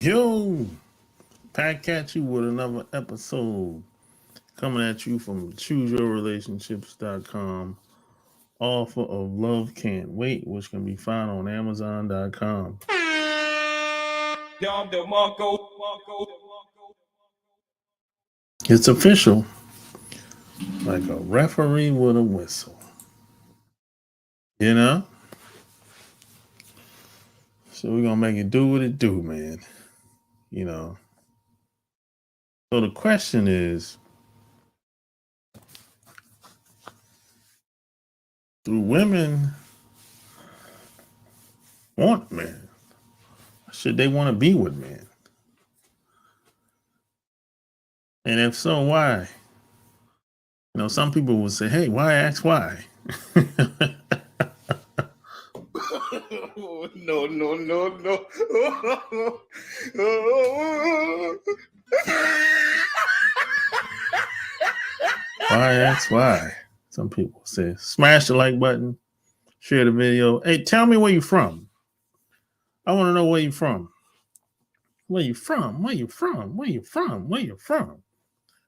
Yo, back at you with another episode coming at you from chooseyourrelationships.com. Offer of Love Can't Wait, which can be found on Amazon.com. It's official, like a referee with a whistle. You know? So we're going to make it do what it do, man. You know? So the question is, do women want men? Should they want to be with men? And if so, why? You know, some people would say, hey, why ask why? No. Why ask why? Some people say, smash the like button, share the video. Hey, tell me where you from. I want to know where you from. Where you from? Where you from? Where you from? Where you from?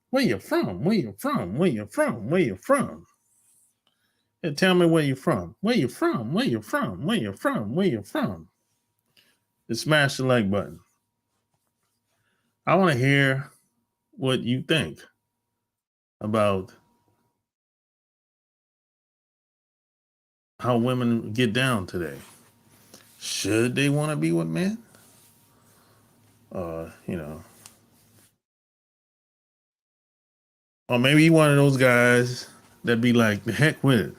Where you from? Where you from? Where you from? Where you from? Hey, tell me where you from. Where you from? Where you from? Where you from? Where you from? Just smash the like button. I want to hear what you think about how women get down today. Should they want to be with men? You know. Or maybe you one of those guys that be like, the heck with it.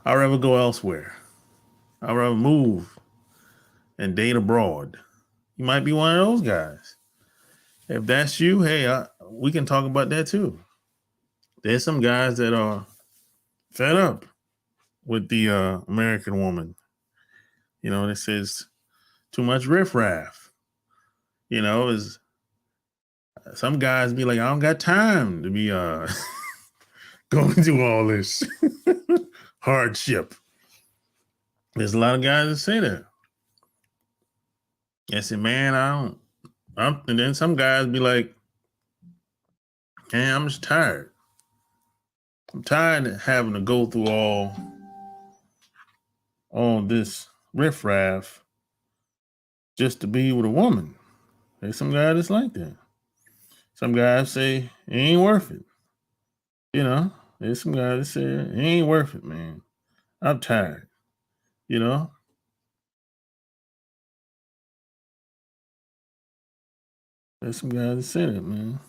I'd rather go elsewhere. I'd rather move and date abroad. You might be one of those guys. If that's you, hey, we can talk about that too. There's some guys that are fed up with the American woman. You know, that says too much riffraff. You know, is some guys be like, I don't got time to be going through all this hardship. There's a lot of guys that say that. I say, man, and then some guys be like, hey, I'm just tired. I'm tired of having to go through all this riffraff just to be with a woman. There's some guys that's like that. Some guys say it ain't worth it. You know, there's some guys that say it ain't worth it, man. I'm tired. You know? There's some guys that say that, man.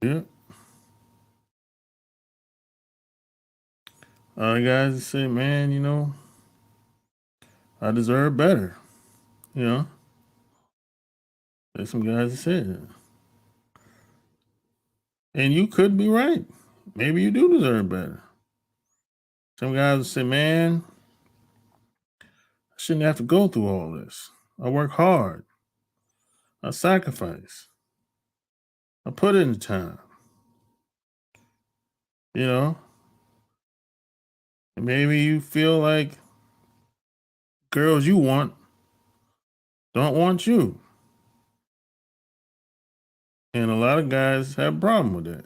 Yeah. Other guys that say, man, you know, I deserve better. You know? There's some guys that say that. And you could be right. Maybe you do deserve better. Some guys will say, man, I shouldn't have to go through all this. I work hard. I sacrifice. I put in the time. You know? And maybe you feel like girls you want don't want you. And a lot of guys have a problem with that.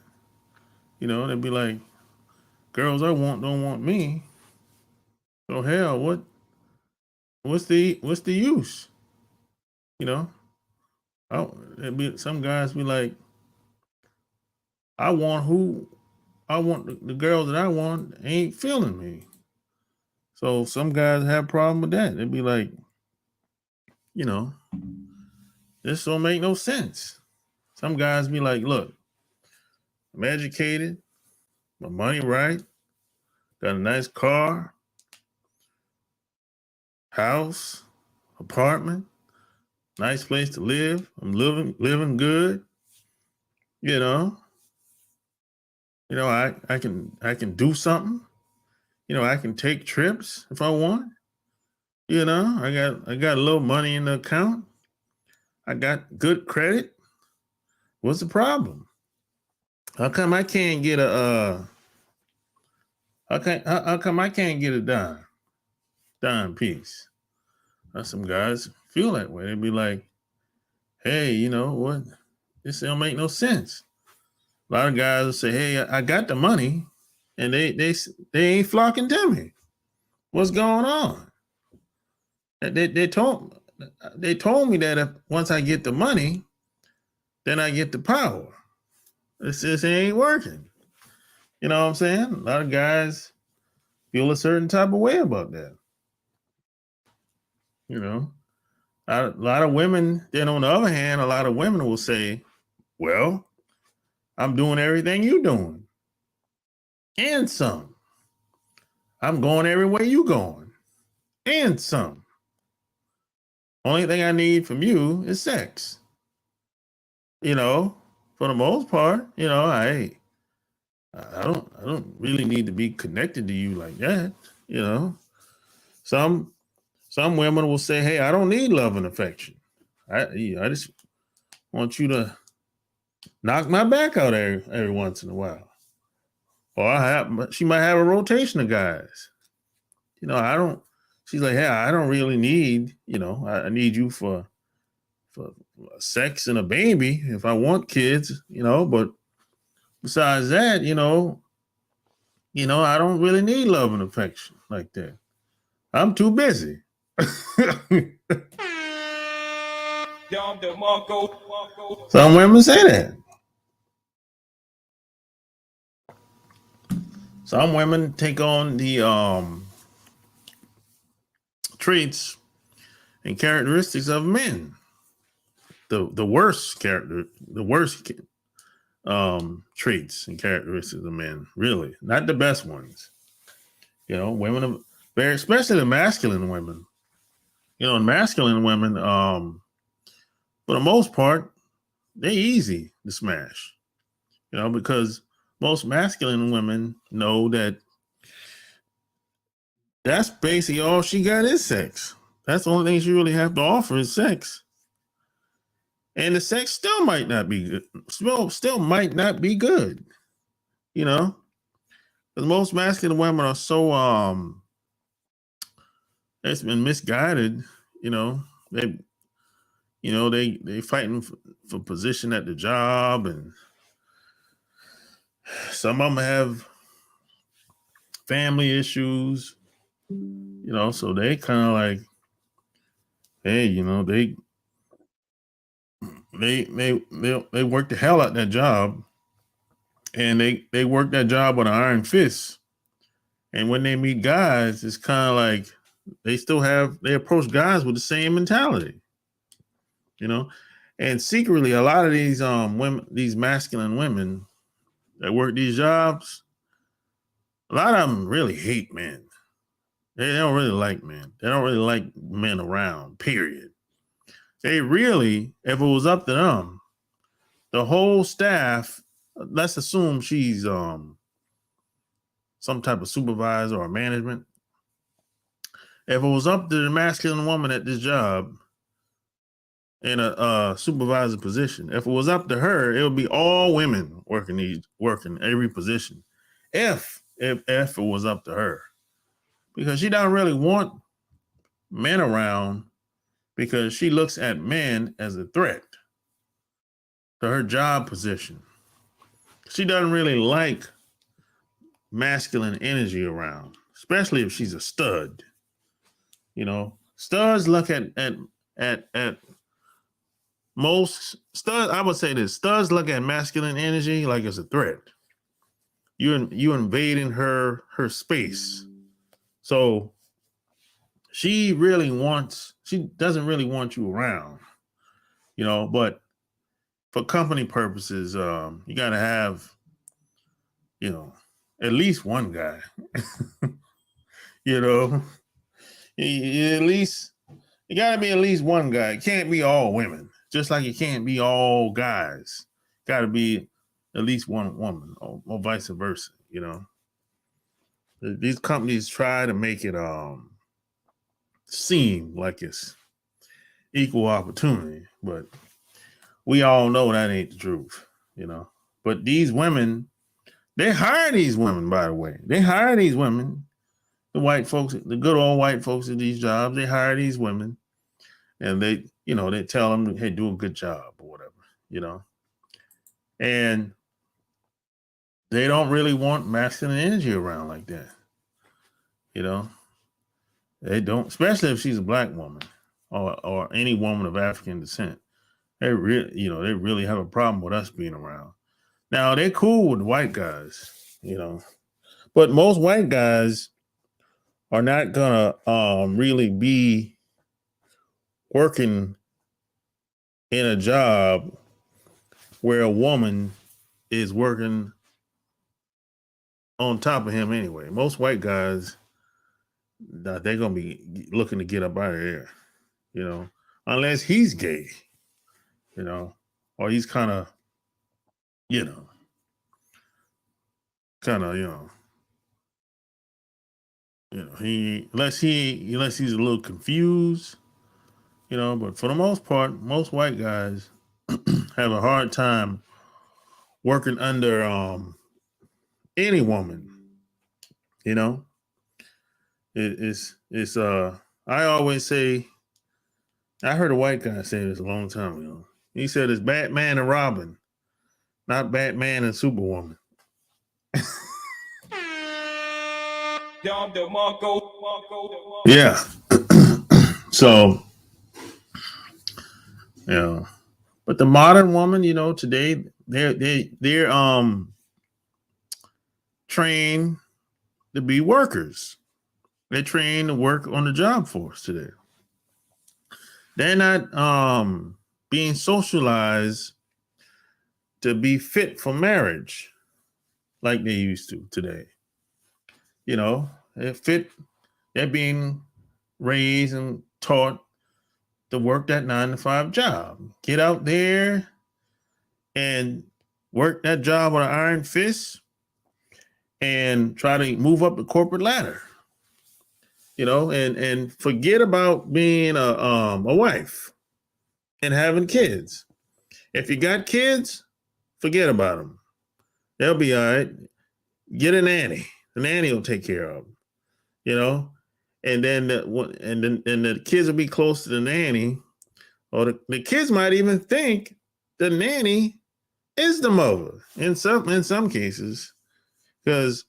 You know, they'd be like, girls I want don't want me. So hell, what's the use? You know? Some guys be like, I want the girls that I want ain't feeling me. So some guys have a problem with that. They'd be like, you know, this don't make no sense. Some guys be like, look, I'm educated, my money right, got a nice car, house, apartment, nice place to live. I'm living good. You know, I can do something. You know, I can take trips if I want. You know, I got a little money in the account. I got good credit. What's the problem? How come I can't get a how come I can't get a dime piece? Some guys feel that way. They'd be like, hey, you know what? This don't make no sense. A lot of guys will say, hey, I got the money, and they ain't flocking to me. What's going on? They told me that if once I get the money, then I get the power. It ain't working. You know what I'm saying? A lot of guys feel a certain type of way about that. You know, a lot of women. Then on the other hand, a lot of women will say, well, I'm doing everything you doing and some. I'm going everywhere you going and some. Only thing I need from you is sex. You know, for the most part, you know, I don't really need to be connected to you like that. You know, some women will say, hey, I don't need love and affection. I just want you to knock my back out every once in a while. Or she might have a rotation of guys. You know, I don't. She's like, hey, I don't really need. You know, I need you for sex and a baby if I want kids. You know, but besides that, I don't really need love and affection like that. I'm too busy. Some women say that. Some women take on the traits and characteristics of men. The worst traits and characteristics of men, really, not the best ones. You know, women are very, especially the masculine women. You know, masculine women, for the most part, they're easy to smash. You know, because most masculine women know that that's basically all she got is sex. That's the only thing she really have to offer is sex. And the sex still might not be good. Still might not be good. You know, because most masculine women are so it's been misguided. You know, they fighting for position at the job, and some of them have family issues. You know, so they kind of like, hey, you know, they work the hell out that job, and they work that job with an iron fist. And when they meet guys, it's kind of like they approach guys with the same mentality, you know. And secretly, a lot of these women, these masculine women that work these jobs, a lot of them really hate men. They don't really like men. They don't really like men around. Period. They really, if it was up to them, the whole staff. Let's assume she's some type of supervisor or management. If it was up to the masculine woman at this job in a supervisor position, if it was up to her, it would be all women working every position. If it was up to her, because she doesn't really want men around, because she looks at men as a threat to her job position. She doesn't really like masculine energy around, especially if she's a stud. You know, studs look at most studs. I would say this: studs look at masculine energy like it's a threat. You invading her space. So she doesn't really want you around, you know. But for company purposes, you got to have, you know, at least one guy. You know, at least you got to be at least one guy. It can't be all women, just like it can't be all guys. Got to be at least one woman, or vice versa. You know, these companies try to make it seem like it's equal opportunity, but we all know that ain't the truth, you know. But these women, they hire these women, by the way. They hire these women, the white folks, the good old white folks at these jobs, they hire these women and they, you know, they tell them, hey, do a good job or whatever, you know. And they don't really want masculine energy around like that, you know. They don't, especially if she's a black woman or any woman of African descent. They really, you know, they really have a problem with us being around. Now they're cool with white guys, you know, but most white guys are not gonna really be working in a job where a woman is working on top of him anyway. Most white guys, they're gonna be looking to get up out of there, you know, unless he's gay, you know, or he's kind of, you know, he unless he's a little confused, you know. But for the most part, most white guys have a hard time working under any woman, you know. It's I always say, I heard a white guy say this a long time ago. He said it's Batman and Robin, not Batman and Superwoman. Yeah. So, yeah. But the modern woman, you know, today they're trained to be workers. They're trained to work on the job force today. They're not being socialized to be fit for marriage like they used to today. You know, they're being raised and taught to work that 9 to 5 job. Get out there and work that job with an iron fist and try to move up the corporate ladder. You know, and forget about being a wife and having kids. If you got kids, forget about them. They'll be all right. Get a nanny. The nanny will take care of them. You know, and then the kids will be close to the nanny, or the kids might even think the nanny is the mother in some cases, because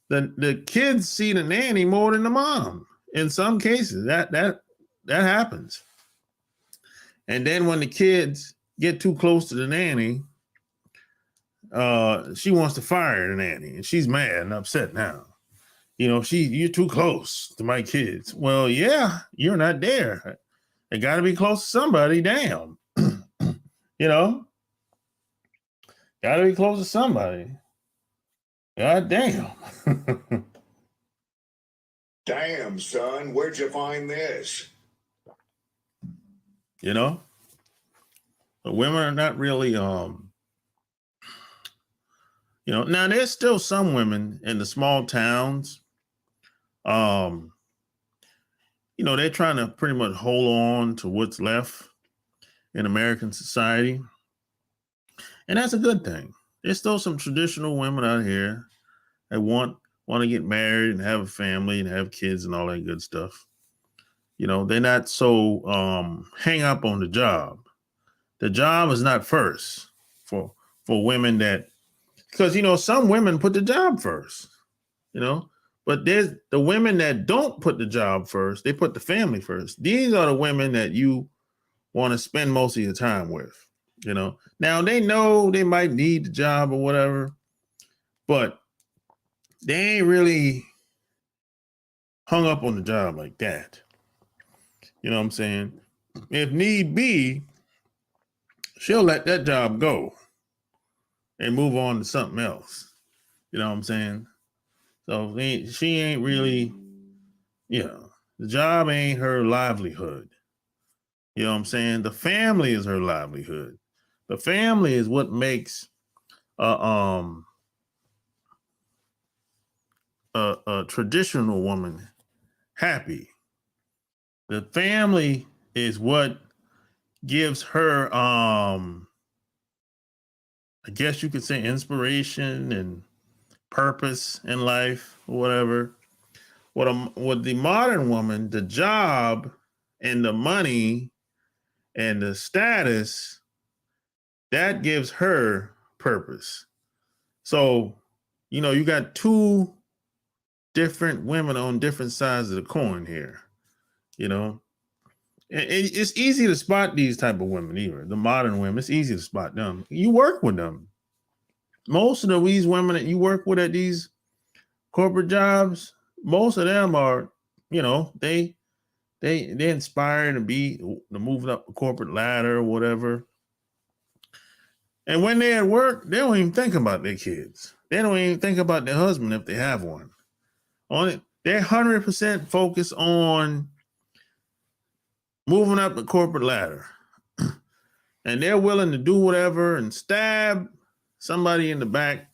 the kids see the nanny more than the mom. In some cases, that happens. And then when the kids get too close to the nanny, she wants to fire the nanny, and she's mad and upset now. You know, you're too close to my kids. Well, yeah, you're not there. They got to be close to somebody. Damn. You know, got to be close to somebody. God damn. Damn, son, where'd you find this? You know, the women are not really, you know, now there's still some women in the small towns, um, you know, they're trying to pretty much hold on to what's left in American society. And that's a good thing. There's still some traditional women out here that want to get married and have a family and have kids and all that good stuff. You know, they're not so hang up on the job. The job is not first for women, that because, you know, some women put the job first, you know, but there's the women that don't put the job first. They put the family first. These are the women that you want to spend most of your time with, you know. Now they know they might need the job or whatever, but they ain't really hung up on the job like that. You know what I'm saying? If need be, she'll let that job go and move on to something else. You know what I'm saying? So she ain't really, you know, the job ain't her livelihood. You know what I'm saying? The family is her livelihood. The family is what makes a traditional woman happy. the family is what gives her, I guess you could say, inspiration and purpose in life or whatever. What the modern woman, the job and the money and the status, that gives her purpose. So, you got two different women on different sides of the coin here, you know. And it's easy to spot these type of women, either the modern women. It's easy to spot them. You work with them. Most of these women that you work with at these corporate jobs, most of them are, they inspire to move up the corporate ladder or whatever. And when they're at work, they don't even think about their kids. They don't even think about their husband if they have one. They're 100% focused on moving up the corporate ladder. And they're willing to do whatever and stab somebody in the back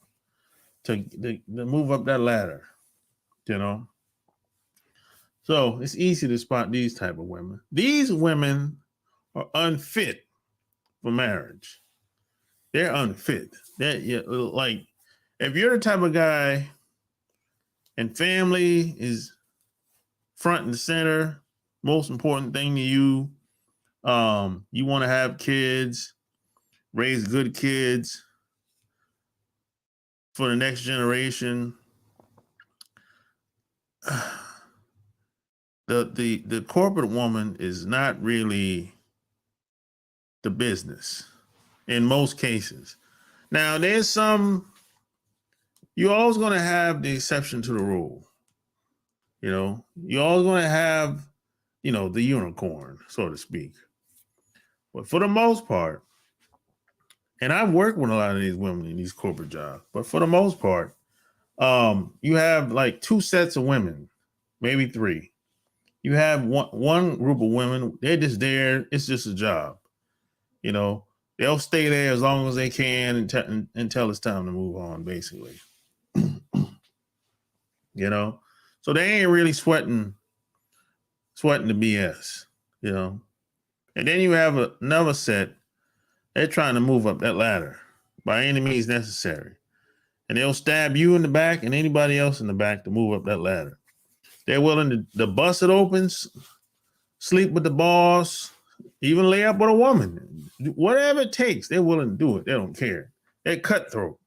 to move up that ladder, So it's easy to spot these type of women. These women are unfit for marriage. They're unfit. Like, if you're the type of guy and family is front and center, most important thing to you, you want to have kids, raise good kids for the next generation. The corporate woman is not really the business in most cases. Now, you're always going to have the exception to the rule. You're always going to have, the unicorn, so to speak. But for the most part, and I've worked with a lot of these women in these corporate jobs, but for the most part, you have like two sets of women, maybe three. You have one group of women, they're just there. It's just a job. They'll stay there as long as they can until it's time to move on, basically. So they ain't really sweating the BS, And then you have another set, they're trying to move up that ladder by any means necessary. And they'll stab you in the back and anybody else in the back to move up that ladder. They're willing to bust it open, sleep with the boss, even lay up with a woman. Whatever it takes, they're willing to do it. They don't care. They're cutthroat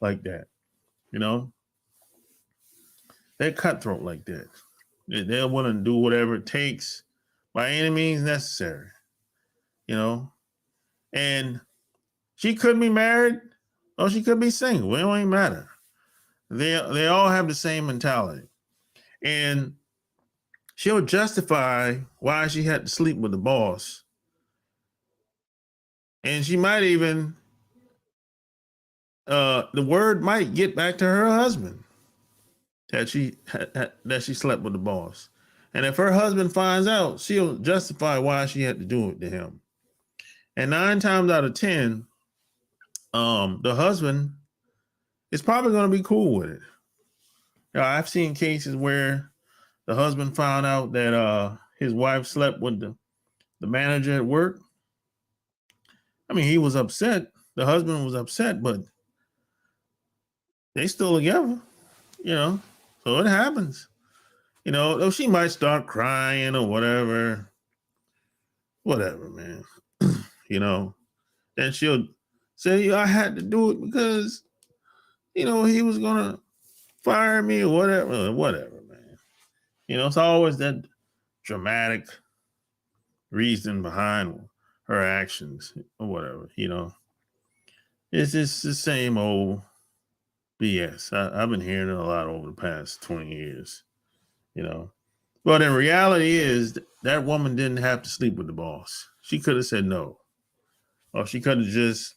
like that, They're cutthroat like that. They're willing to do whatever it takes by any means necessary, And she could be married or she could be single. It don't even matter. They all have the same mentality. And she'll justify why she had to sleep with the boss. And she might even, the word might get back to her husband that she slept with the boss. And if her husband finds out, she'll justify why she had to do it to him. And 9 times out of 10, the husband is probably going to be cool with it. I've seen cases where the husband found out that his wife slept with the manager at work. I mean, he was upset. The husband was upset, but they still together, So it happens. Though she might start crying or whatever, man. Then she'll say, I had to do it because, he was going to fire me or whatever, man. It's always that dramatic reason behind her actions or whatever, It's just the same old BS. I've been hearing it a lot over the past 20 years, But in reality is that woman didn't have to sleep with the boss. She could have said no. Or she could have just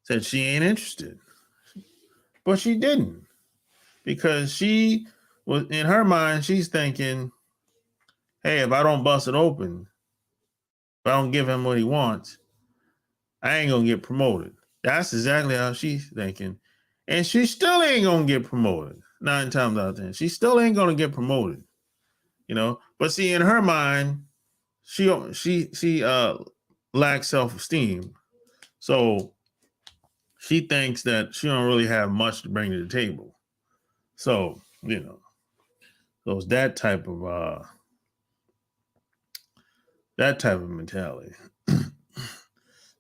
said she ain't interested. But she didn't. Because she was, in her mind, she's thinking, hey, if I don't bust it open, if I don't give him what he wants, I ain't going to get promoted. That's exactly how she's thinking. And she still ain't going to get promoted 9 times out of 10. She still ain't going to get promoted, But see, in her mind, she lacks self-esteem. So she thinks that she don't really have much to bring to the table. So, so it's that type of mentality.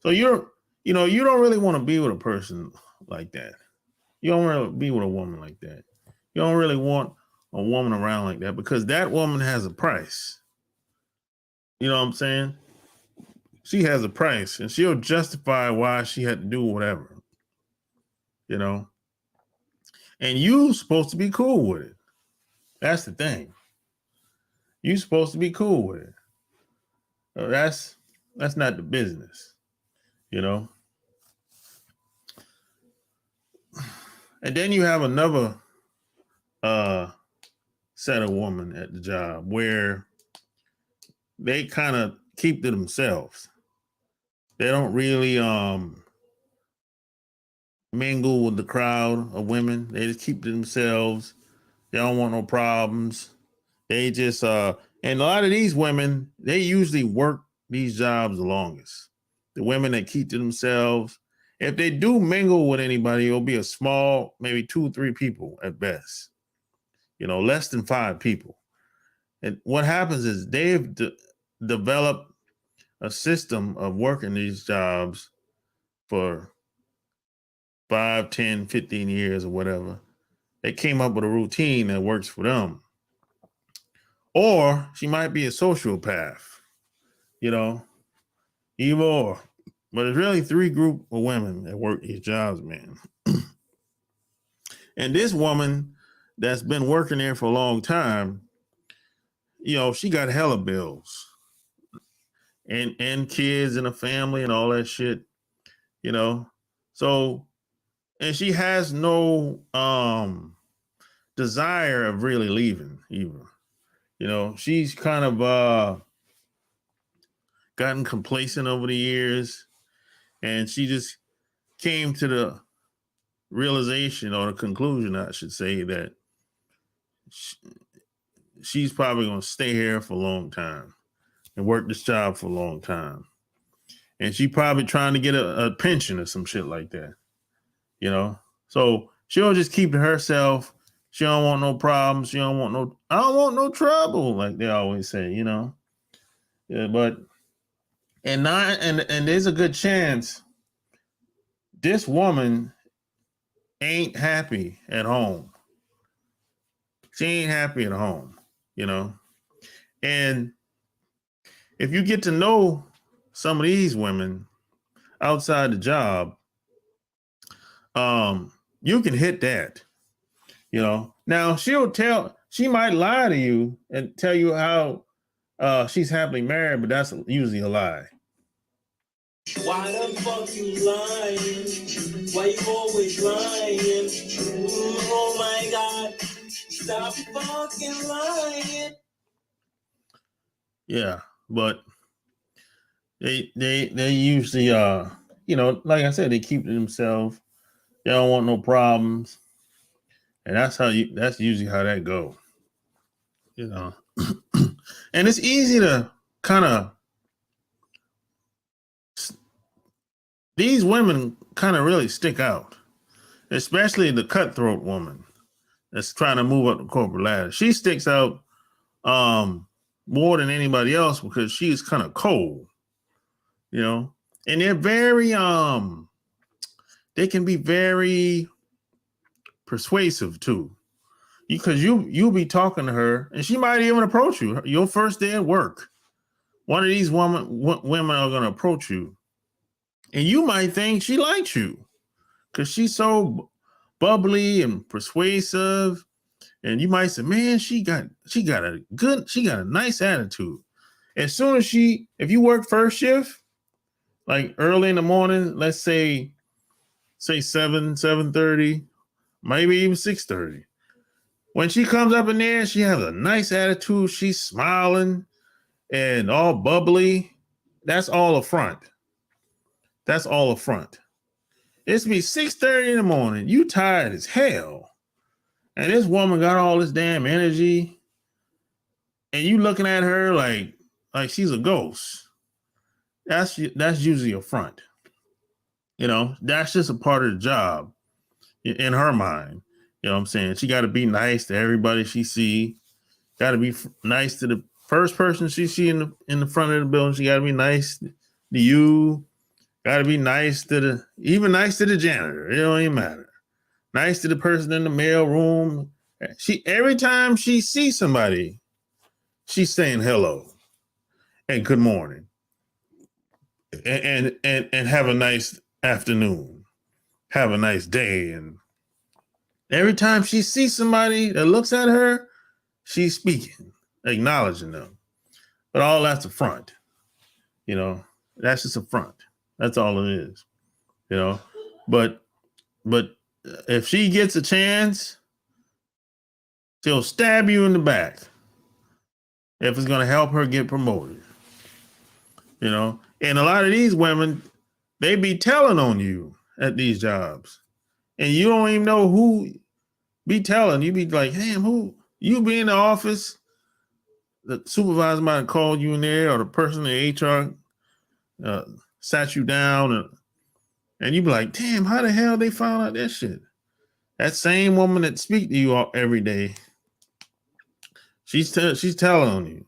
So you don't really want to be with a person like that. You don't really be with a woman like that. You don't really want a woman around like that because that woman has a price. You know what I'm saying? She has a price and she'll justify why she had to do whatever, and you supposed to be cool with it. That's the thing. You supposed to be cool with it. That's not the business, And then you have another set of women at the job where they kind of keep to themselves. They don't really mingle with the crowd of women. They just keep to themselves. They don't want no problems. They just and a lot of these women, they usually work these jobs the longest. The women that keep to themselves, if they do mingle with anybody, it'll be a small, maybe 2-3 people at best. Less than 5 people. And what happens is they've developed a system of working these jobs for 5, 10, 15 years or whatever. They came up with a routine that works for them. Or she might be a sociopath, either or. But it's really 3 group of women that work these jobs, man. And this woman that's been working there for a long time, she got hella bills and kids and a family and all that shit, So, and she has no desire of really leaving either. She's kind of gotten complacent over the years, and she just came to the realization or the conclusion, I should say, that she's probably going to stay here for a long time and work this job for a long time. And she probably trying to get a pension or some shit like that, So she'll just keep to herself. She don't want no problems. I don't want no trouble, like they always say, Yeah, but and there's a good chance this woman ain't happy at home. She ain't happy at home, And if you get to know some of these women outside the job, you can hit that, Now she might lie to you and tell you how she's happily married, but that's usually a lie. Why the fuck you lying? Why you always lying? Oh my God, stop fucking lying. Yeah, but they usually like I said, they keep to themselves. They don't want no problems. And that's usually how that go. And it's easy to kind of, these women kind of really stick out, especially the cutthroat woman that's trying to move up the corporate ladder. She sticks out more than anybody else because she's kind of cold, and they're very, they can be very persuasive too. Because you'll be talking to her and she might even approach you. Your first day at work, one of these women are going to approach you, and you might think she likes you because she's so bubbly and persuasive, and you might say, "Man, she got a nice attitude." As soon as if you work first shift, like early in the morning, let's say 7:30, maybe even 6:30. When she comes up in there, she has a nice attitude. She's smiling and all bubbly. That's all a front. That's all a front. It's be 6:30 in the morning. You tired as hell. And this woman got all this damn energy. and you looking at her like she's a ghost, that's usually a front. That's just a part of the job in her mind. You know what I'm saying? She got to be nice to everybody she see. Got to be nice to the first person she see in the front of the building. She got to be nice to you. Got to be nice to nice to the janitor. It don't even matter. Nice to the person in the mail room. Every time she sees somebody, she's saying hello and good morning and have a nice afternoon. Have a nice day. And every time she sees somebody that looks at her, she's speaking, acknowledging them. But all that's a front. That's just a front. That's all it is. But if she gets a chance, she'll stab you in the back if it's going to help her get promoted. And a lot of these women, they be telling on you at these jobs, and you don't even know who be telling. You be like, damn, who? You be in the office, the supervisor might have called you in there, or the person in HR sat you down, and you be like, damn, how the hell they found out that shit? That same woman that speak to you every day, she's telling on you,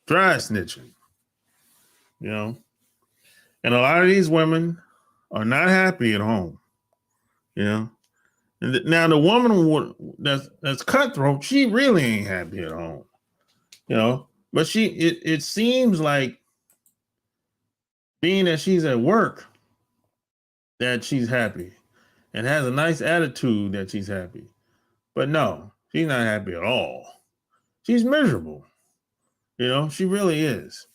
dry snitching. And a lot of these women are not happy at home. And now the woman that's cutthroat, she really ain't happy at home. But it seems like, being that she's at work, that she's happy and has a nice attitude that she's happy. But no, she's not happy at all. She's miserable. She really is.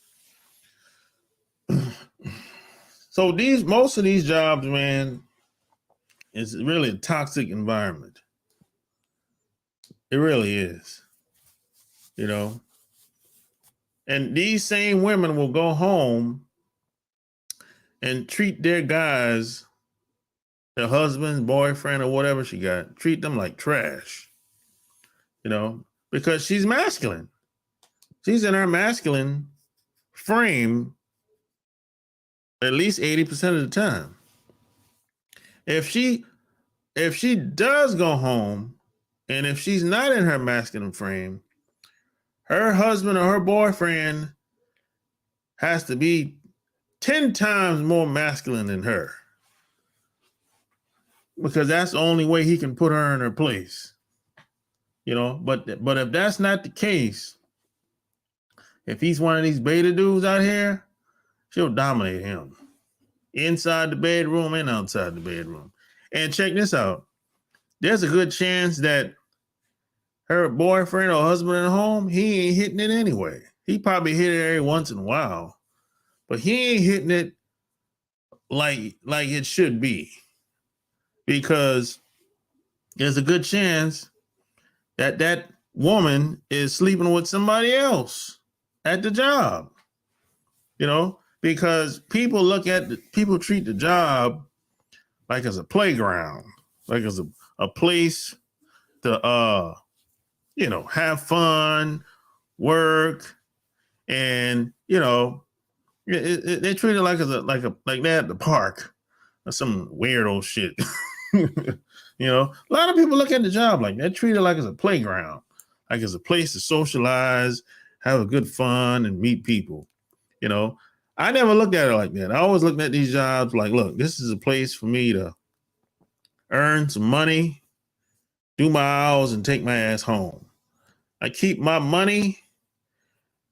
So most of these jobs, man, it's really a toxic environment. It really is. And these same women will go home and treat their guys, their husband, boyfriend, or whatever she got, treat them like trash. Because she's masculine. She's in her masculine frame at least 80% of the time. If she does go home, and if she's not in her masculine frame, her husband or her boyfriend has to be 10 times more masculine than her, because that's the only way he can put her in her place. But if that's not the case, if he's one of these beta dudes out here, she'll dominate him inside the bedroom and outside the bedroom. And check this out. There's a good chance that her boyfriend or husband at home, he ain't hitting it anyway. He probably hit it every once in a while, but he ain't hitting it like it should be, because there's a good chance that woman is sleeping with somebody else at the job. Because people treat the job like as a playground, like as a place to have fun, work, and they treat it like that at the park or some weirdo shit. A lot of people look at the job like that, treat it like it's a playground, like it's a place to socialize, have a good fun, and meet people. I never looked at it like that. I always looked at these jobs like, look, this is a place for me to earn some money, do my hours, and take my ass home. I keep my money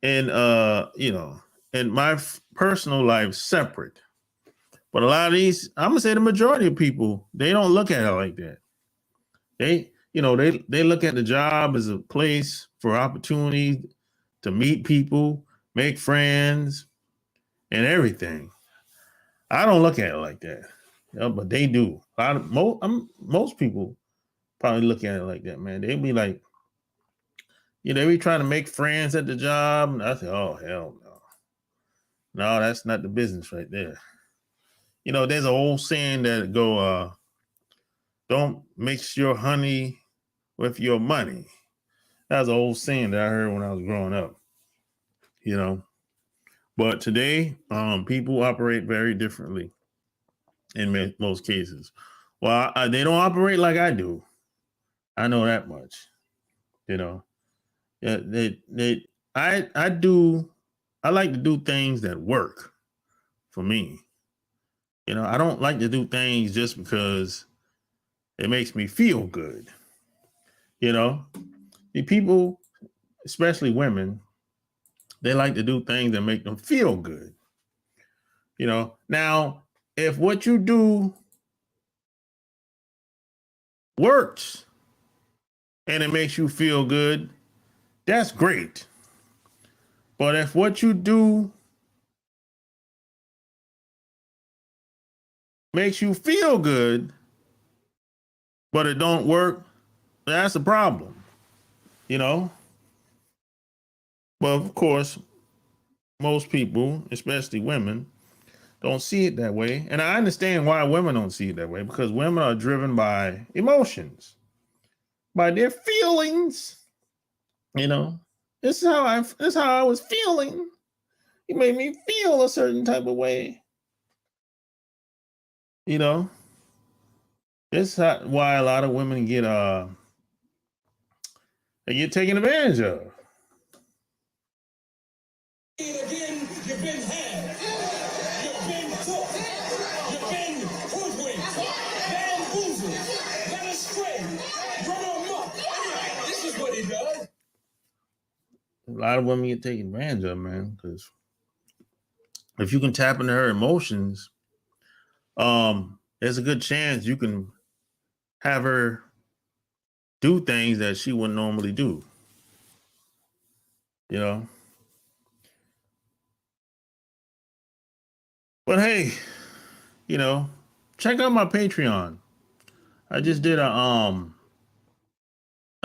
and and my personal life separate. But a lot of these, I'm gonna say the majority of people, they don't look at it like that. They look at the job as a place for opportunity to meet people, make friends, and everything. I don't look at it like that, but they do. Most people probably look at it like that, man. They be like, they be trying to make friends at the job, and I say, oh hell no, that's not the business right there. There's an old saying that go, don't mix your honey with your money. That was an old saying that I heard when I was growing up. you know. But today, people operate very differently in most cases. Well, they don't operate like I do. I know that much, you know. Yeah, I like to do things that work for me. You know, I don't like to do things just because it makes me feel good. You know, the people, especially women, they like to do things that make them feel good. You know, now if what you do works and it makes you feel good, that's great. But if what you do makes you feel good, but it don't work, that's a problem, you know? But of course, most people, especially women, don't see it that way. And I understand why women don't see it that way, because women are driven by emotions, by their feelings. You know, this is how I was feeling. You made me feel a certain type of way. You know, this is why a lot of women they get taken advantage of. Again, you've been had. You've been took. You've been hoodwinked, bamboozled, led astray, run amok. This is what he does. A lot of women get taken advantage of, man, because if you can tap into her emotions, there's a good chance you can have her do things that she wouldn't normally do. You know? But hey, you know, check out my Patreon. I just did I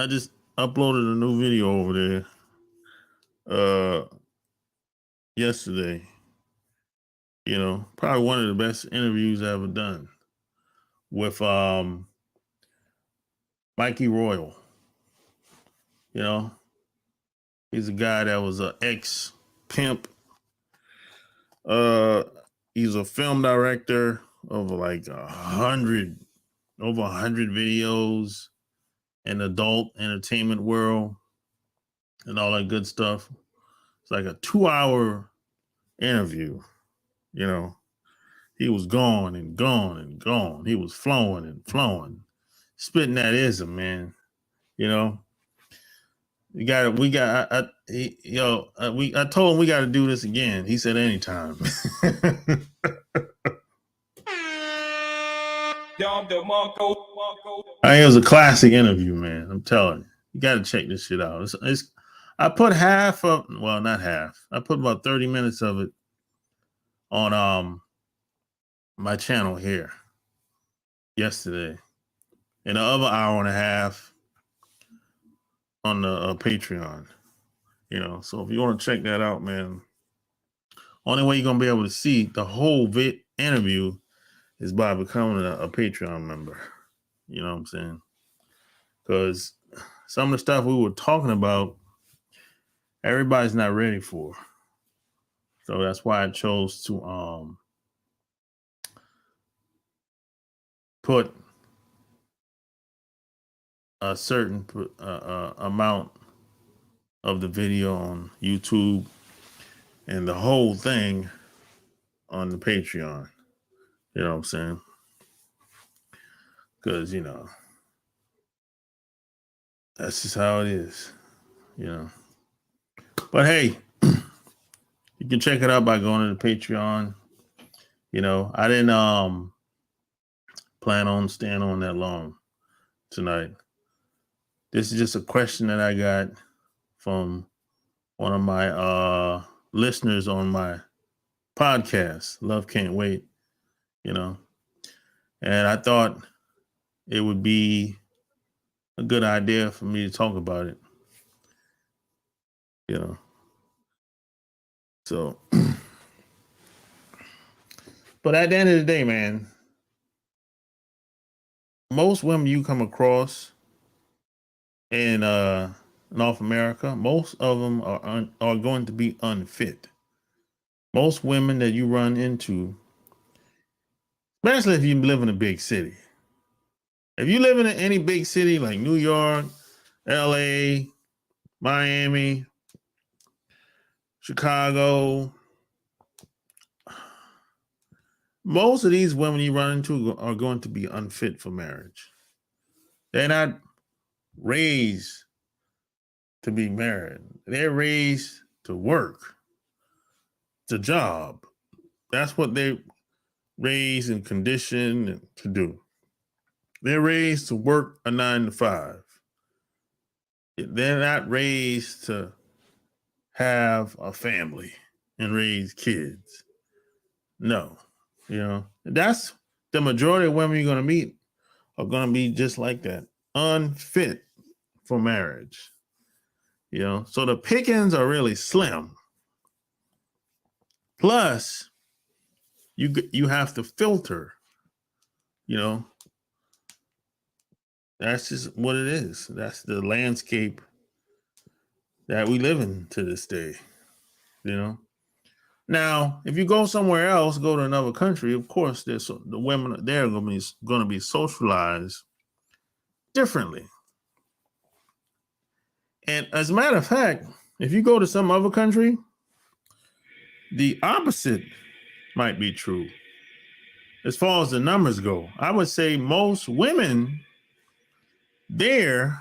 just uploaded a new video over there yesterday. You know, probably one of the best interviews I ever done with Mikey Royal. You know, he's a guy that was an ex pimp. He's a film director of like over 100 videos in adult entertainment world and all that good stuff. It's like a 2-hour interview. You know, he was gone and gone and gone. He was flowing and flowing, spitting that ism, man. You know, we got. I told him we got to do this again. He said anytime. It was a classic interview, man. I'm telling you, you got to check this shit out. I put not half. I put about 30 minutes of it on my channel here yesterday, and the other hour and a half on the Patreon. You know, so if you want to check that out, man, only way you're gonna be able to see the whole interview is by becoming a Patreon member. You know what I'm saying? Because some of the stuff we were talking about, everybody's not ready for. So that's why I chose to put a certain amount of the video on YouTube and the whole thing on the Patreon. You know what I'm saying? Because, you know, that's just how it is, you know. But hey, you can check it out by going to the Patreon. You know, I didn't plan on staying on that long tonight. This is just a question that I got from one of my listeners on my podcast, Love Can't Wait, you know. And I thought it would be a good idea for me to talk about it, you know. So, but at the end of the day, man, most women you come across in North America, most of them are going to be unfit. Most women that you run into, especially if you live in a big city. If you live in any big city like New York, LA, Miami, Chicago, most of these women you run into are going to be unfit for marriage. They're not raised to be married. They're raised to work. It's a job. That's what they're raised and conditioned to do. They're raised to work a 9 to 5. They're not raised to have a family and raise kids. No, that's the majority of women you're going to meet are going to be just like that, unfit for marriage. So the pickings are really slim. Plus, you have to filter. That's just what it is. That's the landscape that we live in to this day. Now, if you go somewhere else, go to another country, of course, the women there are going to be socialized differently. And as a matter of fact, if you go to some other country, the opposite might be true. As far as the numbers go, I would say most women there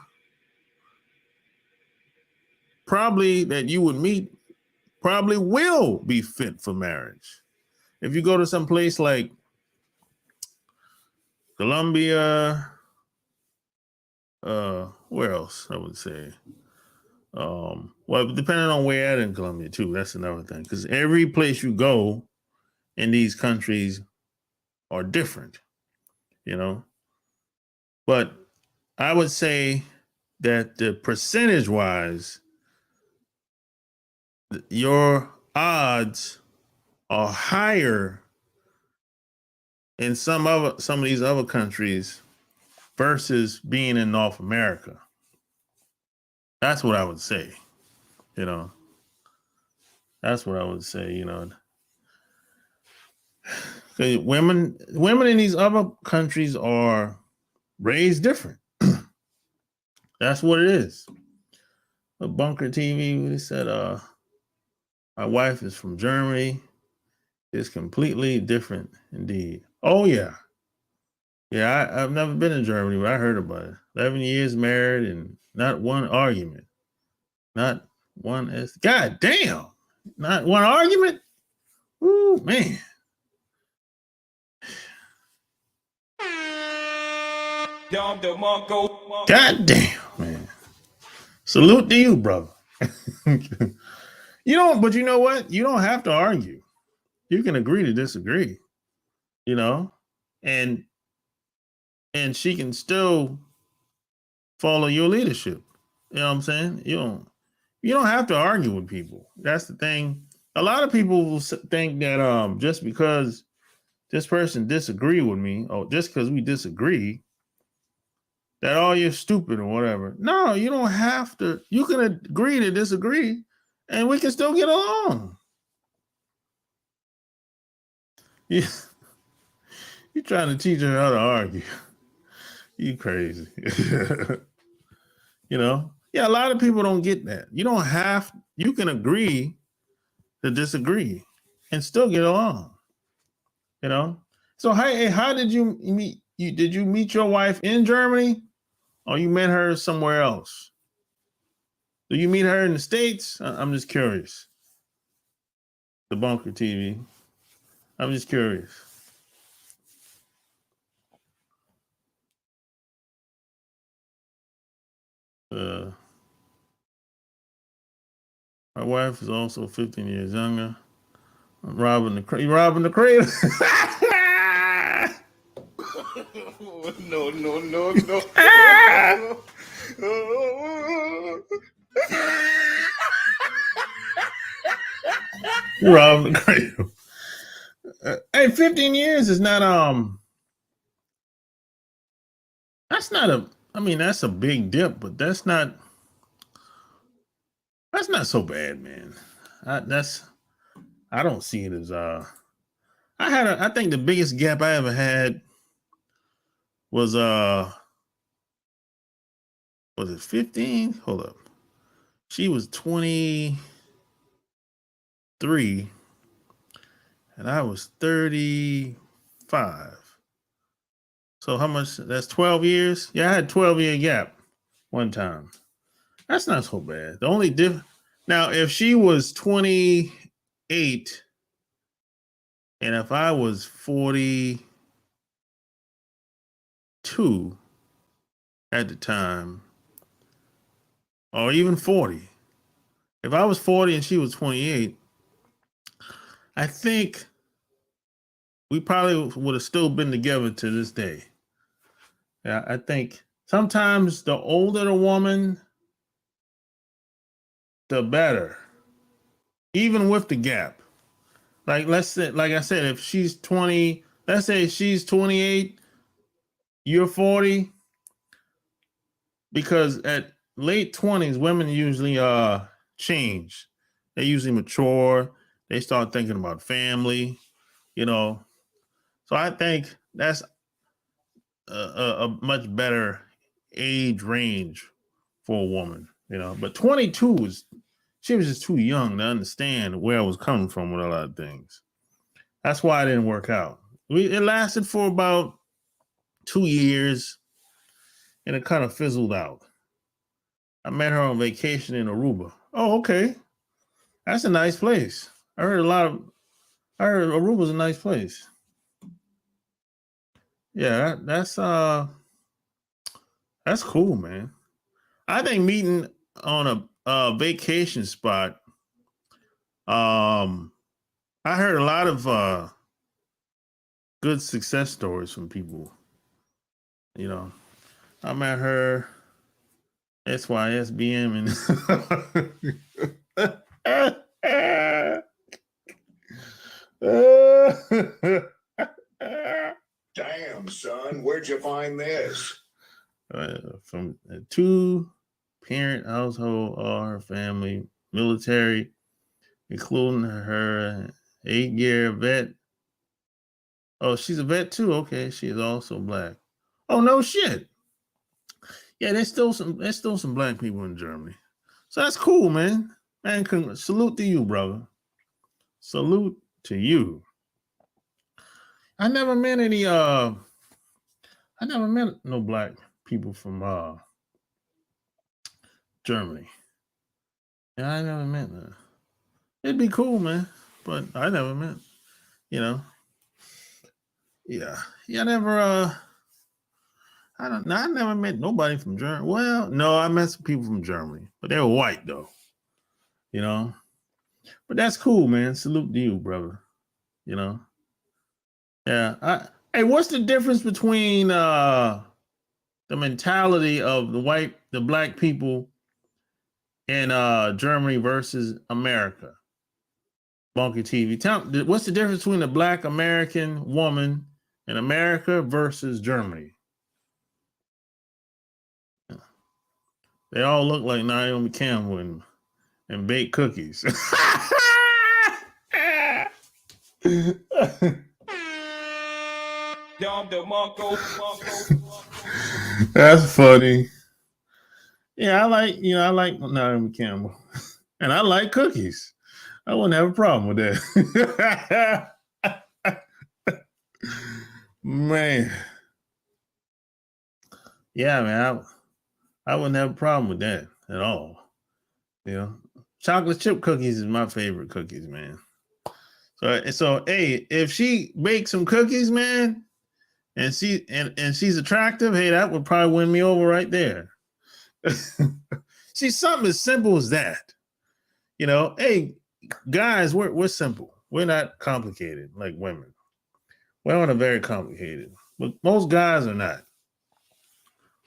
probably that you would meet probably will be fit for marriage. If you go to some place like Colombia, where else I would say? Well, depending on where at in Colombia too, that's another thing. Because every place you go in these countries are different, But I would say that the percentage-wise, your odds are higher in some of these other countries versus being in North America. That's what I would say. That's what I would say. Women in these other countries are raised different. That's what it is. A Bunker TV, they said, my wife is from Germany. It's completely different indeed. Oh, yeah. Yeah, I've never been in Germany, but I heard about it. 11 years married and not one argument. Not one. God damn. Not one argument? Ooh, man. God damn, man. Salute to you, brother. But you know what? You don't have to argue. You can agree to disagree, and she can still follow your leadership. You know what I'm saying? You don't have to argue with people. That's the thing. A lot of people will think that just because this person disagree with me, or just because we disagree, that you're stupid or whatever. No, you don't have to. You can agree to disagree, and we can still get along. You're trying to teach her how to argue. You crazy. Yeah, a lot of people don't get that. You can agree to disagree and still get along. So hey, how did you meet? Did you meet your wife in Germany, or you met her somewhere else? Do you meet her in the States? I'm just curious. The Bunker TV. I'm just curious. My wife is also 15 years younger. I'm robbing the cradle. No. You're robbing the cradle. Hey, 15 years is not that's not that's a big dip, but that's not That's not so bad, man. I don't see it as I think the biggest gap I ever had was it 15? Hold up. She was 23 and I was 35. So how much? That's 12 years? Yeah, I had 12-year gap one time. That's not so bad. The only now, if she was 28 and if I was 42 at the time, or even 40, if I was 40 and she was 28, I think we probably would have still been together to this day. Yeah, I think sometimes the older the woman, the better, even with the gap. Like, let's say, like I said, if she's 20, let's say she's 28, you're 40, because at late 20s, women usually change. They usually mature. They start thinking about family, you know. So I think that's a much better age range for a woman, you know. But 22 she was just too young to understand where I was coming from with a lot of things. That's why it didn't work out. It lasted for about 2 years and it kind of fizzled out. I met her on vacation in Aruba. Oh, okay. That's a nice place. I heard Aruba's a nice place. Yeah, that's cool, man. I think meeting on a vacation spot, I heard a lot of good success stories from people. You know, I met her SYSBM and Damn, son, where'd you find this? From a 2-parent household, all her family, military, including her 8-year vet. Oh, she's a vet too. Okay, she is also black. Oh, no shit. Yeah, there's still some black people in Germany. So that's cool, man. Man, salute to you, brother. Salute to you. I never met no black people from Germany. Yeah, I never met that. It'd be cool, man. But I never met, you know. Yeah. Yeah, I never met nobody from Germany. Well, no, I met some people from Germany, but they were white though. You know. But that's cool, man. Salute to you, brother. You know. Yeah. Hey, what's the difference between the mentality of the black people in Germany versus America? Bonky TV. What's the difference between a black American woman in America versus Germany? They all look like Naomi Campbell and bake cookies. That's funny. Yeah, I like Naomi Campbell. And I like cookies. I wouldn't have a problem with that. Man. Yeah, man. I wouldn't have a problem with that at all. You know, chocolate chip cookies is my favorite cookies, man. So hey, if she bakes some cookies, man, and she's attractive, hey, that would probably win me over right there. See, something as simple as that. You know, hey, guys, we're simple. We're not complicated like women. Women are very complicated, but most guys are not.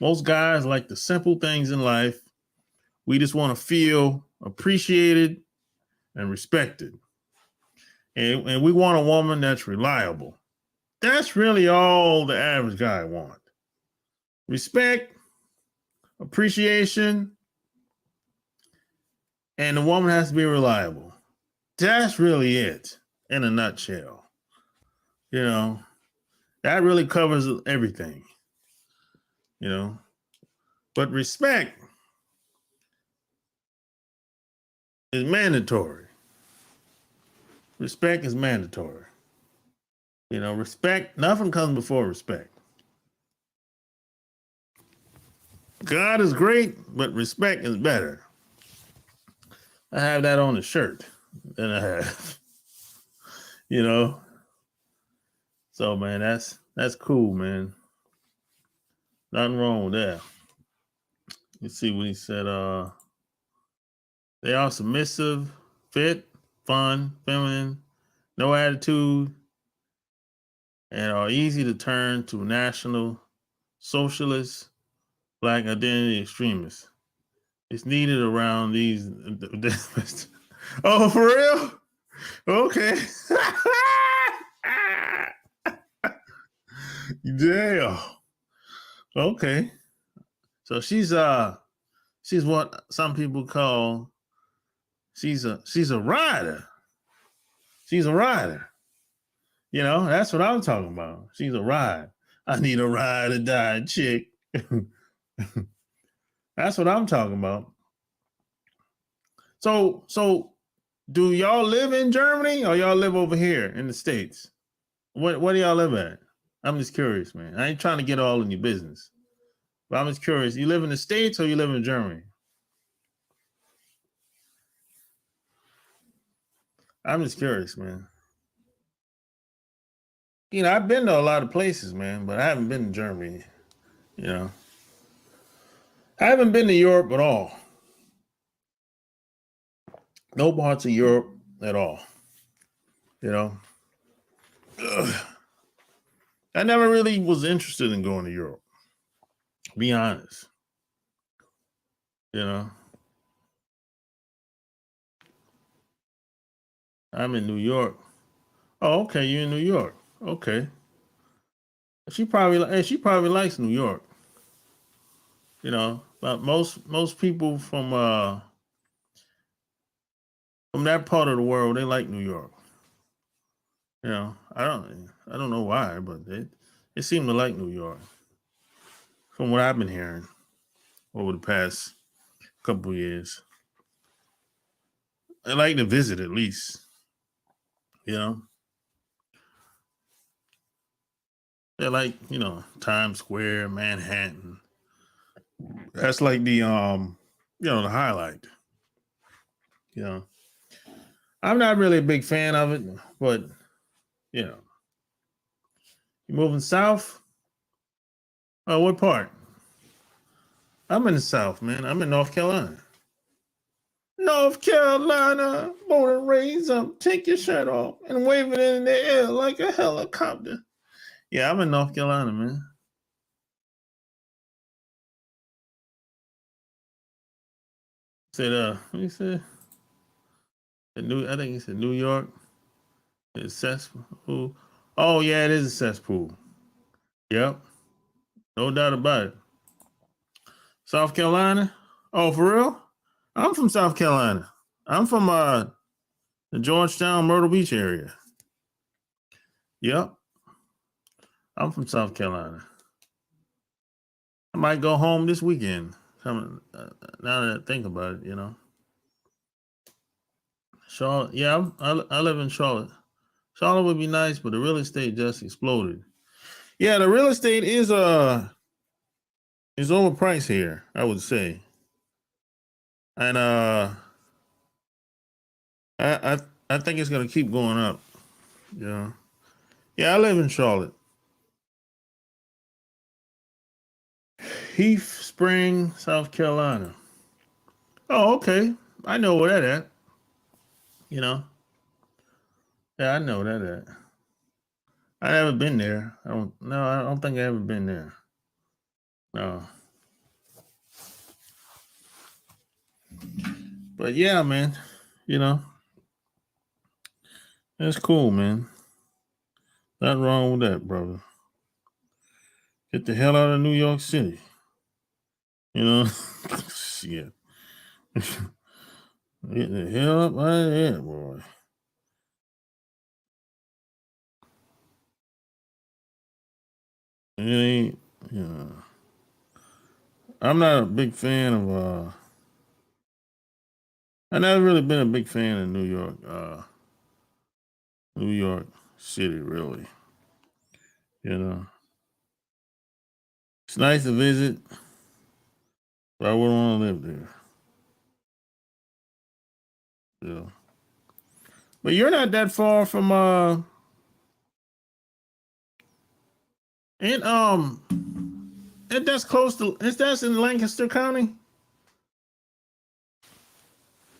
Most guys like the simple things in life. We just want to feel appreciated and respected. And we want a woman that's reliable. That's really all the average guy wants. Respect, appreciation, and the woman has to be reliable. That's really it in a nutshell. You know, that really covers everything. You know, but respect is mandatory. Respect is mandatory. You know, respect, nothing comes before respect. God is great, but respect is better. I have that on the shirt that I have. You know. So man, that's cool, man. Nothing wrong with that. Let's see what he said. They are submissive, fit, fun, feminine, no attitude, and are easy to turn to national socialists, black identity extremists. It's needed around these. Oh, for real? Okay. Damn. Okay. So she's what some people call she's a rider. She's a rider. You know, that's what I'm talking about. She's a ride. I need a ride or die chick. That's what I'm talking about. So do y'all live in Germany or y'all live over here in the States? What do y'all live at? I'm just curious, man. I ain't trying to get all in your business. But I'm just curious. You live in the States or you live in Germany? I'm just curious, man. You know, I've been to a lot of places, man, but I haven't been to Germany. You know, I haven't been to Europe at all. No parts of Europe at all. You know, ugh. I never really was interested in going to Europe. To be honest, you know, I'm in New York. Oh, okay, you're in New York. Okay, she probably likes New York. You know, but most people from that part of the world, they like New York. You know, I don't know why, but they seem to like New York. From what I've been hearing over the past couple of years, I like to visit at least. You know, they like Times Square, Manhattan. That's like the the highlight. You know, I'm not really a big fan of it, but you know, you moving south. Oh, what part? I'm in the South, man. I'm in North Carolina. North Carolina, born and raised up. Take your shirt off and wave it in the air like a helicopter. Yeah, I'm in North Carolina, man. Said, what you said? I think he said New York. It's cesspool. Oh, yeah, it is a cesspool. Yep. No doubt about it. South Carolina? Oh, for real? I'm from South Carolina. I'm from the Georgetown, Myrtle Beach area. Yep. I'm from South Carolina. I might go home this weekend. Now that I think about it, Charlotte. Yeah, I live in Charlotte. Charlotte would be nice, but the real estate just exploded. Yeah, the real estate is overpriced here, I would say. And I think it's gonna keep going up. Yeah. Yeah, I live in Charlotte. Heath Spring, South Carolina. Oh, okay. I know where that at. You know. Yeah, I know that at. I haven't been there. I don't think I ever been there. No. But yeah, man, you know, that's cool, man. Nothing wrong with that, brother. Get the hell out of New York City. You know? Shit. Get the hell up out of here, boy. It ain't, you know. I'm not a big fan of I never really been a big fan of New York City, really. You know. It's nice to visit, but I wouldn't want to live there. Yeah. But you're not that far from and that's close to that's in Lancaster County.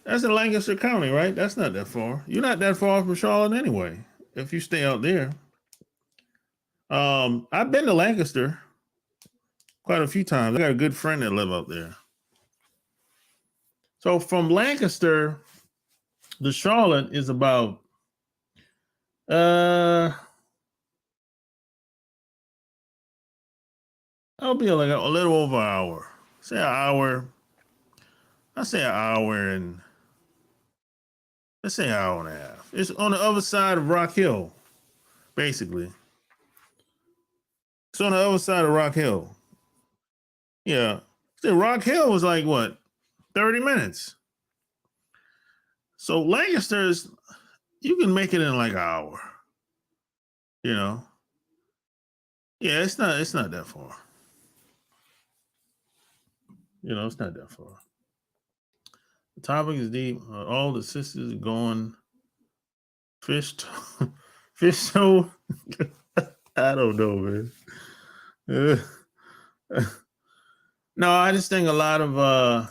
That's in Lancaster County, right? That's not that far. You're not that far from Charlotte anyway, if you stay out there. I've been to Lancaster quite a few times. I got a good friend that live out there. So from Lancaster to Charlotte is about I'll be like a little over an hour. Say an hour. I say an hour and let's say an hour and a half. It's on the other side of Rock Hill, basically. It's on the other side of Rock Hill. Yeah. See, Rock Hill was like what? 30 minutes. So Lancaster's, you can make it in like an hour. You know? Yeah, it's not that far. You know, it's not that far. The topic is deep. All the sisters are going fish fish toe. I don't know, man. No, I just think a lot of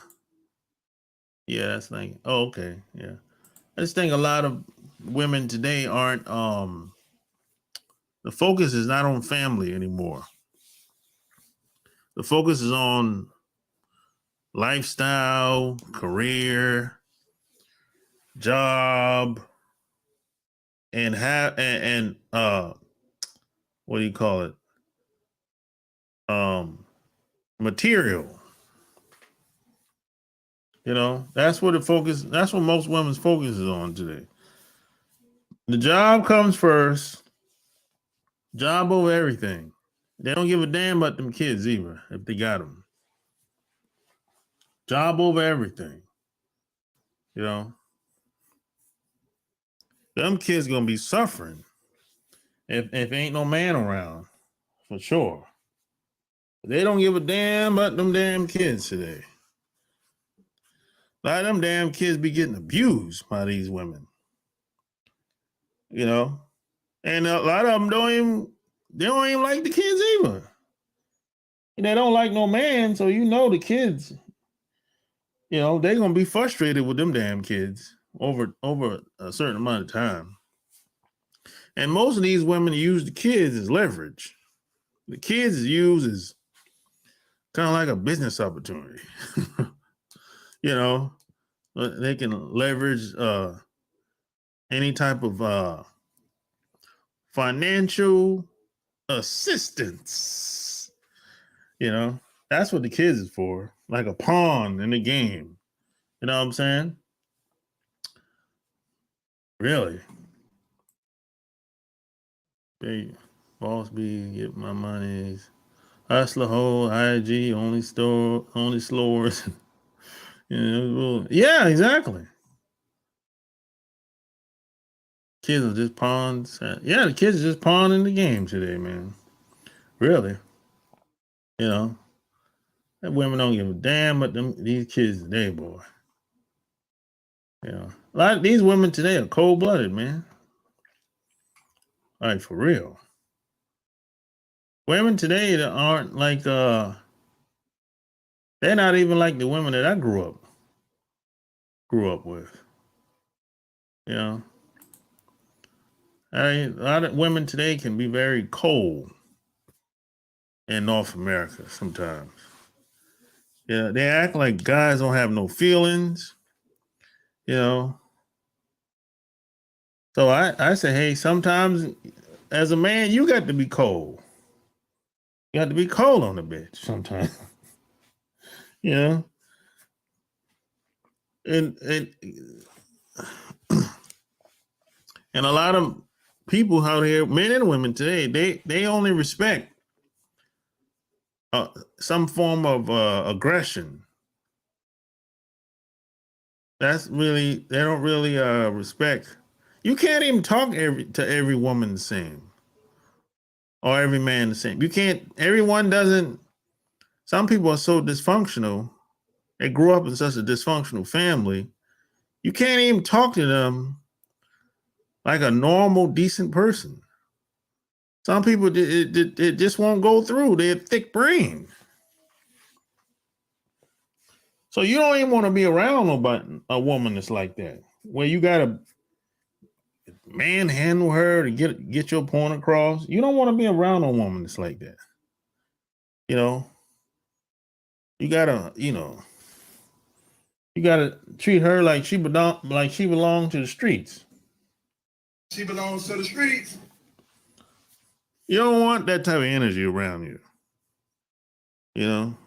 yeah, it's like, oh, okay, yeah. I just think a lot of women today aren't the focus is not on family anymore. The focus is on lifestyle, career, job, and what do you call it? Material. You know, that's what that's what most women's focus is on today. The job comes first. Job over everything. They don't give a damn about them kids either, if they got them. Job over everything. You know, them kids gonna be suffering if ain't no man around, for sure. They don't give a damn about them damn kids today. A lot of them damn kids be getting abused by these women. You know, and a lot of them don't even like the kids either. And they don't like no man, so you know the kids, you know, they're gonna be frustrated with them damn kids over a certain amount of time. And most of these women use the kids as leverage. The kids is used as kind of like a business opportunity. You know, they can leverage any type of financial assistance. You know, that's what the kids is for, like a pawn in the game. You know what I'm saying? Really? Hey, boss B, get my monies. Hustler hole, IG, only slores. You know, yeah, exactly. Kids are just pawns. Yeah, the kids are just pawning the game today, man. Really. You know, that women don't give a damn about these kids today, boy. You know, a lot of these women today are cold blooded, man. Like for real. Women today that aren't like they're not even like the women that I grew up with. You know. A lot of women today can be very cold in North America sometimes. Yeah, they act like guys don't have no feelings, you know. So I say, hey, sometimes as a man, you got to be cold. You got to be cold on the bitch sometimes. You know? and and a lot of people out here, men and women today, they only respect some form of aggression. That's really, they don't really respect. You can't even talk to every woman the same or every man the same. You can't. Everyone doesn't. Some people are so dysfunctional. They grew up in such a dysfunctional family. You can't even talk to them like a normal, decent person. Some people, it just won't go through. They're thick brain. So you don't even want to be around a woman that's like that, where you got to manhandle her to get your point across. You don't want to be around a woman that's like that. You know, you gotta, you gotta treat her like she belongs to the streets. She belongs to the streets. You don't want that type of energy around you. You know,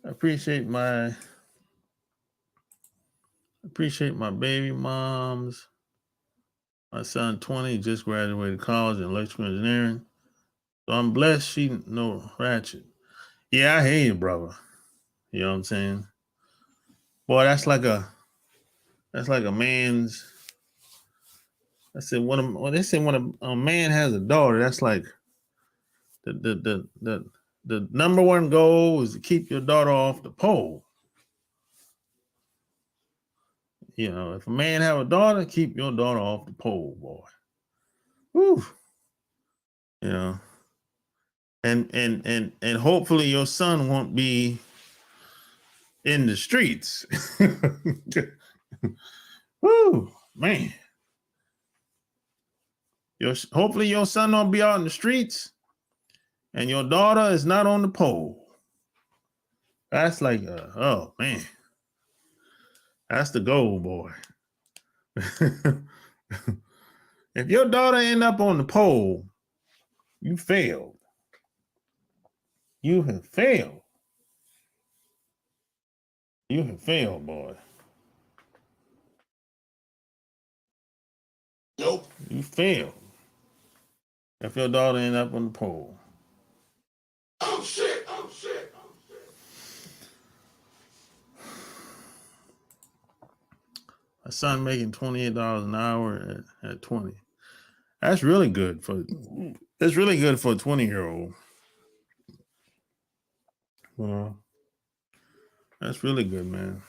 I appreciate my baby moms. My son 20 just graduated college in electrical engineering. So I'm blessed she no ratchet. Yeah, I hear you, brother. You know what I'm saying? Boy, that's like a man's. I said they said when a man has a daughter, that's like the number one goal is to keep your daughter off the pole. You know, if a man have a daughter, keep your daughter off the pole, boy. Whew. You know. And hopefully your son won't be in the streets. Woo, man. Hopefully your son won't be out in the streets and your daughter is not on the pole. That's like, oh man. That's the goal, boy. If your daughter end up on the pole, you failed. You have failed. You have failed, boy. Nope. You failed. If your daughter end up on the pole. Oh shit. Oh shit. A son making $28 an hour at 20. That's really good for a 20-year-old. You know, that's really good, man.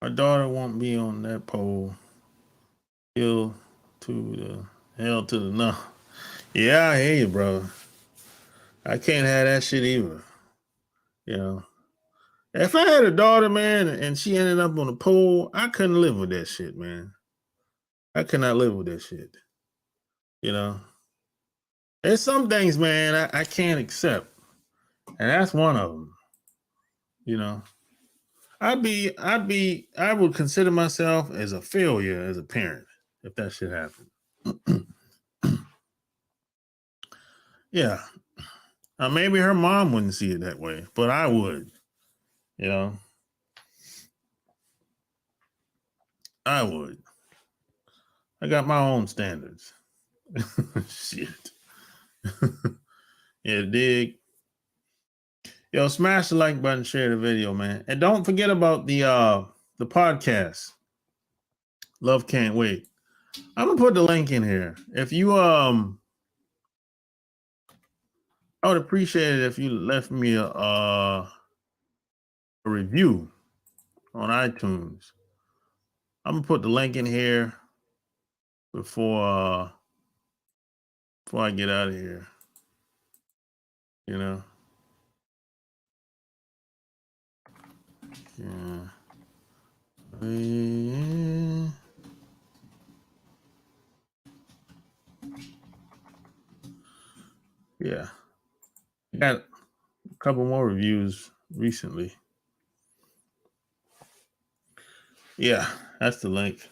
Our daughter won't be on that pole. Hell to the no. Yeah, I hear you, bro. I can't have that shit either. You know, if I had a daughter, man, and she ended up on the pole, I couldn't live with that shit, man. I could not live with that shit. You know, there's some things, man, I can't accept, and that's one of them. You know, I would consider myself as a failure as a parent if that shit happened. Yeah. Maybe her mom wouldn't see it that way, but I would. You know, I would. I got my own standards. Shit. Yeah, dig. Yo, smash the like button, share the video, man. And don't forget about the podcast. Love Can't Wait. I'm gonna put the link in here. If you I would appreciate it if you left me a review on iTunes. I'm gonna put the link in here before I get out of here. You know. Yeah. Yeah. I got a couple more reviews recently. Yeah, that's the link.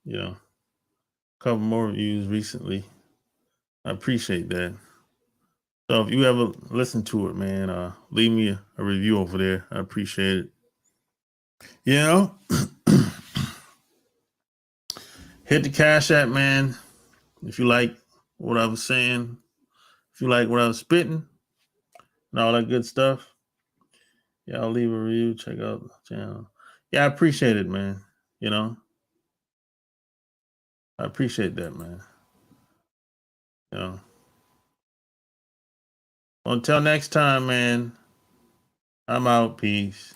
You know. couple more reviews recently. I appreciate that. So if you ever listen to it, man, leave me a review over there. I appreciate it. You know, hit the Cash App, man. If you like what I was saying, if you like what I was spitting, and all that good stuff, yeah, I'll leave a review. Check out the channel. Yeah, I appreciate it, man. You know, I appreciate that, man. You know, until next time, man. I'm out. Peace.